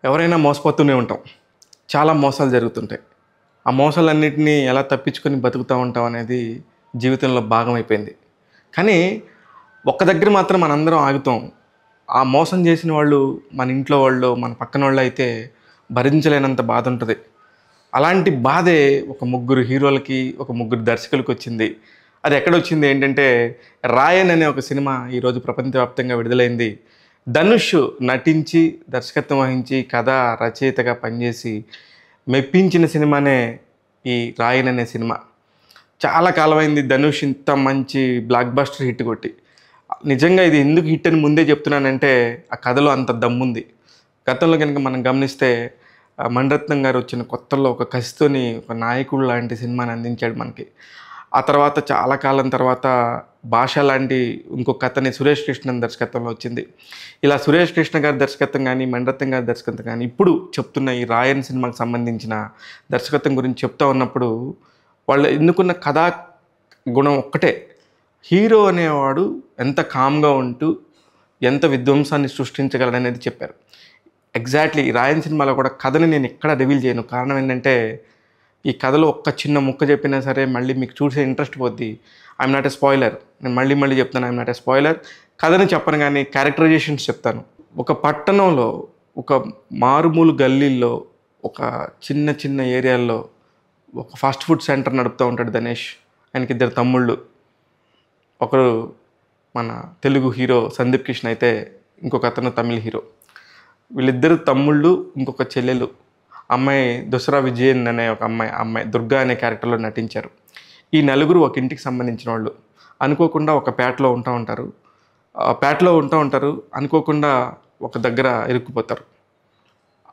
ఎవరైనా మోసపోతూనే ఉంటాం. చాలా మోసాలు జరుగుతుంటాయి. ఆ మోసాలన్నిటిని ఎలా తప్పించుకొని బతుకుతూ ఉంటాం అనేది జీవితంలో భాగమైపోయింది. కానీ ఒక్క దగ్గర మాత్రం మనందరం ఆగుతాం. ఆ మోసం చేసిన వాళ్ళు మన ఇంట్లో వాళ్ళో, మన పక్కనోళ్ళో అయితే భరించలేనంత బాధ ఉంటది. అలాంటి బాధే ఒక ముగ్గురు హీరోలకి, ఒక ముగ్గురు దర్శకులకొచ్చింది. అది ఎక్కడొచ్చింది ఏంటంటే 'రాయన్' అనే ఒక సినిమా ఈరోజు ప్రపంచవ్యాప్తంగా విడుదలైంది. ధనుష్ నటించి, దర్శకత్వం వహించి, కథ రచయితగా పనిచేసి మెప్పించిన సినిమానే ఈ 'రాయన్' అనే సినిమా. చాలా కాలమైంది ధనుష్ ఇంత మంచి బ్లాక్ బస్టర్ హిట్ కొట్టి. నిజంగా ఇది ఎందుకు హిట్ అని ముందే చెప్తున్నానంటే ఆ కథలో అంత దమ్ముంది. గతంలో గనుక మనం గమనిస్తే మణిరత్నం గారు వచ్చిన కొత్తల్లో ఒక కసితోని ఒక నాయకుడు లాంటి సినిమాని అందించాడు మనకి. ఆ తర్వాత చాలా కాలం తర్వాత 'భాష' లాంటి ఇంకొక కథని సురేష్ కృష్ణన్ దర్శకత్వంలో వచ్చింది. ఇలా సురేష్ కృష్ణ గారి దర్శకత్వం గానీ, మణిరత్నం గారి దర్శకత్వం గానీ, ఇప్పుడు చెప్తున్న ఈ 'రాయన్' సినిమాకి సంబంధించిన దర్శకత్వం గురించి చెప్తా ఉన్నప్పుడు వాళ్ళు ఎన్నుకున్న కథా గుణం ఒక్కటే. హీరో అనేవాడు ఎంత కామ్‌గా ఉంటూ, ఎంత విధ్వంసాన్ని సృష్టించగలడనేది చెప్పారు. ఎగ్జాక్ట్‌లీ ఈ 'రాయన్' సినిమాలో కూడా కథని నేను ఎక్కడ రివీల్ చేయను. కారణం ఏంటంటే, ఈ కథలో ఒక్క చిన్న ముక్క చెప్పినా సరే మళ్ళీ మీకు చూసే ఇంట్రెస్ట్ పోద్ది. I'm not a spoiler. నేను మళ్ళీ మళ్ళీ చెప్తాను ఐఎమ్ నాట్ ఎ స్పాయిలర్. కథని చెప్పను గానీ క్యారెక్టరైజేషన్స్ చెప్తాను. ఒక పట్టణంలో, ఒక మారుమూల గల్లీల్లో, ఒక చిన్న చిన్న ఏరియాల్లో ఒక ఫాస్ట్ ఫుడ్ సెంటర్ నడుపుతూ ఉంటాడు ధనేష్. ఆయనకి ఇద్దరు తమ్ముళ్ళు. ఒకరు మన తెలుగు హీరో సందీప్ కిషన్ అయితే, ఇంకొక అతను తమిళ్ హీరో. వీళ్ళిద్దరు తమ్ముళ్ళు, ఇంకొక చెల్లెలు. అమ్మాయి దసరా విజయన్ అనే ఒక అమ్మాయి దుర్గా అనే క్యారెక్టర్లో నటించారు. ఈ నలుగురు ఒక ఇంటికి సంబంధించిన వాళ్ళు. అనుకోకుండా ఒక పేటలో ఉంటూ ఉంటారు. అనుకోకుండా ఒక దగ్గర ఇరుక్కుపోతారు.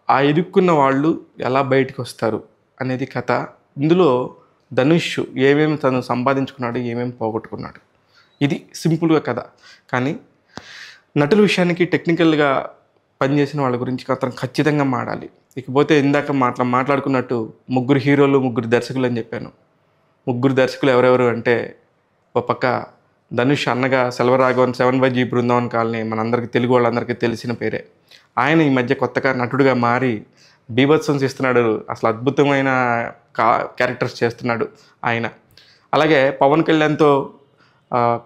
ఆ ఇరుక్కున్న వాళ్ళు ఎలా బయటికి వస్తారు అనేది కథ. ఇందులో ధనుష్ ఏమేమి తను సంపాదించుకున్నాడు, ఏమేమి పోగొట్టుకున్నాడు, ఇది సింపుల్గా కథ. కానీ నటుల విషయానికి టెక్నికల్గా పనిచేసిన వాళ్ళ గురించి మాత్రం ఖచ్చితంగా మాట్లాడాలి. ఇకపోతే ఇందాక మాట్లాడుకున్నట్టు ముగ్గురు హీరోలు, ముగ్గురు దర్శకులు అని చెప్పాను. ముగ్గురు దర్శకులు ఎవరెవరు అంటే, ఒక పక్క ధనుష్ అన్నగా సెల్వరాఘవన్ 7YG బృందావన్ కాలనీ మనందరికీ తెలుగు వాళ్ళందరికీ తెలిసిన పేరే. ఆయన ఈ మధ్య కొత్తగా నటుడిగా మారి బీభత్సం చేస్తున్నాడు. అసలు అద్భుతమైన క్యారెక్టర్స్ చేస్తున్నాడు ఆయన. అలాగే పవన్ కళ్యాణ్తో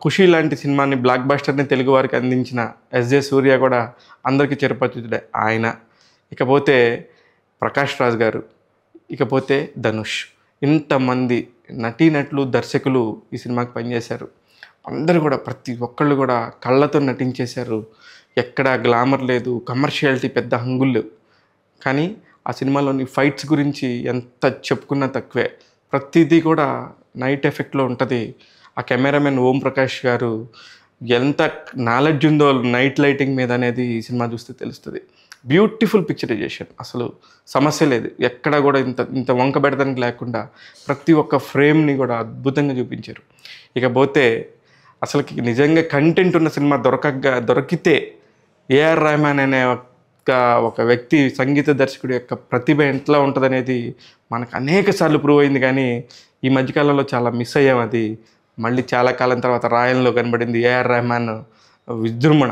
'ఖుషి' లాంటి సినిమాని బ్లాక్ బస్టర్ని తెలుగు వారికి అందించిన ఎస్జే సూర్య కూడా అందరికీ చిరపరిచితుడే ఆయన. ఇకపోతే ప్రకాష్ రాజ్ గారు, ఇకపోతే ధనుష్. ఇంతమంది నటీనటులు, దర్శకులు ఈ సినిమాకి పనిచేశారు. అందరూ కూడా ప్రతి ఒక్కళ్ళు కూడా కళ్ళతో నటించేశారు. ఎక్కడ గ్లామర్ లేదు, కమర్షియాలిటీ పెద్ద హంగులు లేవు. కానీ ఆ సినిమాలోని ఫైట్స్ గురించి ఎంత చెప్పుకున్నా తక్కువే. ప్రతిదీ కూడా నైట్ ఎఫెక్ట్లో ఉంటుంది. ఆ కెమెరామెన్ ఓం ప్రకాష్ గారు ఎంత నాలెడ్జ్ ఉందో నైట్ లైటింగ్ మీద అనేది ఈ సినిమా చూస్తే తెలుస్తుంది. బ్యూటిఫుల్ పిక్చరైజేషన్, అసలు సమస్య లేదు. ఎక్కడ కూడా ఇంత వంక పెడతానికి లేకుండా ప్రతి ఒక్క ఫ్రేమ్ని కూడా అద్భుతంగా చూపించారు. ఇకపోతే అసలుకి నిజంగా కంటెంట్ ఉన్న సినిమా దొరికితే ఏఆర్ రెహమాన్ అనే ఒక వ్యక్తి, సంగీత దర్శకుడి యొక్క ప్రతిభ ఎట్లా ఉంటుందనేది మనకు అనేక సార్లు ప్రూవ్ అయింది. కానీ ఈ మధ్యకాలంలో చాలా మిస్ అయ్యాం. అది మళ్ళీ చాలా కాలం తర్వాత 'రాయన్'లో కనబడింది ఏఆర్ రెహమాన్ విజృంభణ.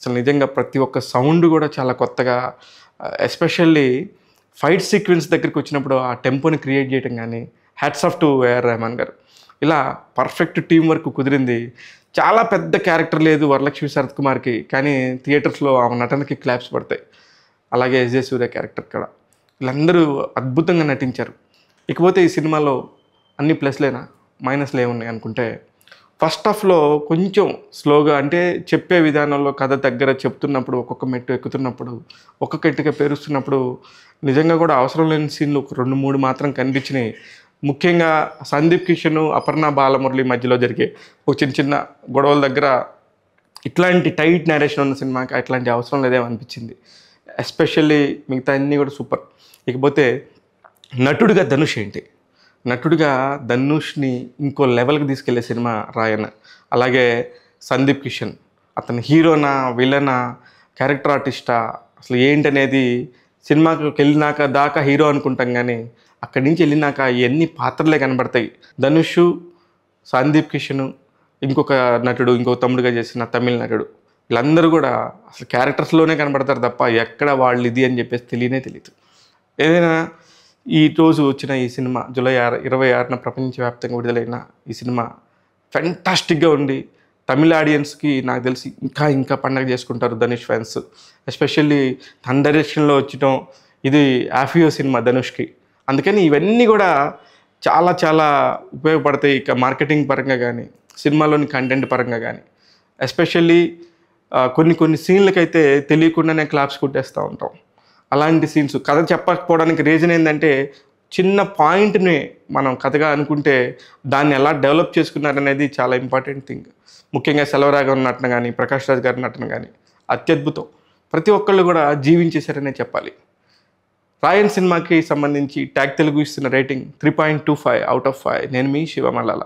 అసలు నిజంగా ప్రతి ఒక్క సౌండ్ కూడా చాలా కొత్తగా, ఎస్పెషల్లీ ఫైట్ సీక్వెన్స్ దగ్గరికి వచ్చినప్పుడు ఆ టెంపోని క్రియేట్ చేయడం కానీ, hats off to A R Rahman garu. ఇలా పర్ఫెక్ట్ టీం వర్క్ కుదిరింది. చాలా పెద్ద క్యారెక్టర్ లేదు వరలక్ష్మి శరత్ కుమార్కి, కానీ థియేటర్స్లో ఆమె నటనకి క్లాప్స్ పడతాయి. అలాగే ఎస్జే సూర్య క్యారెక్టర్ కూడా. వీళ్ళందరూ అద్భుతంగా నటించారు. ఇకపోతే ఈ సినిమాలో అన్ని ప్లస్లేనా, మైనస్లు ఏమున్నాయి అనుకుంటే, ఫస్ట్ హాఫ్లో కొంచెం స్లోగా, అంటే చెప్పే విధానంలో కథ దగ్గర చెప్తున్నప్పుడు, ఒక్కొక్క మెట్టు ఎక్కుతున్నప్పుడు, ఒక్కొక్క ఎట్టుగా పేరుస్తున్నప్పుడు నిజంగా కూడా అవసరం లేని సీన్లు ఒక 2-3 మాత్రం కనిపించినాయి. ముఖ్యంగా సందీప్ కిషన్, అపర్ణ బాలమురళి మధ్యలో జరిగే ఒక చిన్న గొడవల దగ్గర ఇట్లాంటి టైట్ నేరేషన్ ఉన్న సినిమాకి అట్లాంటి అవసరం లేదేమో అనిపించింది. ఎస్పెషల్లీ మిగతా అన్నీ కూడా సూపర్. ఇకపోతే నటుడిగా ధనుష్ ఏంటి, నటుడిగా ధనుష్ని ఇంకో లెవెల్కి తీసుకెళ్లే సినిమా 'రాయన్'. అలాగే సందీప్ కిషన్, అతను హీరోనా, విలనా, క్యారెక్టర్ ఆర్టిస్టా, అసలు ఏంటనేది సినిమాకి వెళ్ళినాక దాకా హీరో అనుకుంటాం, కానీ అక్కడి నుంచి వెళ్ళినాక ఎన్ని పాత్రలే కనబడతాయి. ధనుష్, సందీప్ కిషన్, ఇంకొక తమ్ముడుగా చేసిన తమిళ నటుడు, వీళ్ళందరూ కూడా అసలు క్యారెక్టర్స్లోనే కనబడతారు తప్ప ఎక్కడ వాళ్ళు ఇది అని చెప్పేసి తెలియదు. ఏదైనా ఈ రోజు వచ్చిన ఈ సినిమా జూలై 26న ప్రపంచవ్యాప్తంగా విడుదలైన ఈ సినిమా ఫెంటాస్టిక్గా ఉండి తమిళ ఆడియన్స్కి నాకు తెలిసి ఇంకా పండగ చేసుకుంటారు ధనుష్ ఫ్యాన్స్. ఎస్పెషల్లీ తన డైరెక్షన్లో వచ్చటం ఇది ఆఫియో సినిమా ధనుష్కి. అందుకని ఇవన్నీ కూడా చాలా చాలా ఉపయోగపడతాయి. ఇక మార్కెటింగ్ పరంగా కానీ, సినిమాలోని కంటెంట్ పరంగా కానీ, ఎస్పెషల్లీ కొన్ని సీన్లకైతే తెలియకుండానే క్లాప్స్ కొట్టేస్తూ ఉంటాం. అలాంటి సీన్స్ కథ చెప్పకపోవడానికి రీజన్ ఏంటంటే, చిన్న పాయింట్ని మనం కథగా అనుకుంటే దాన్ని ఎలా డెవలప్ చేసుకున్నారనేది చాలా ఇంపార్టెంట్ థింగ్. ముఖ్యంగా సెల్వరాఘవన్ నటన కానీ, ప్రకాష్ రాజ్ గారి నటన కానీ అత్యద్భుతం. ప్రతి ఒక్కళ్ళు కూడా జీవించేశారనే చెప్పాలి. రాయన్ సినిమాకి సంబంధించి ట్యాగ్ తెలుగు ఇస్తున్న రేటింగ్ 3.25 out of 5. నేను మీ శివమల్లాల.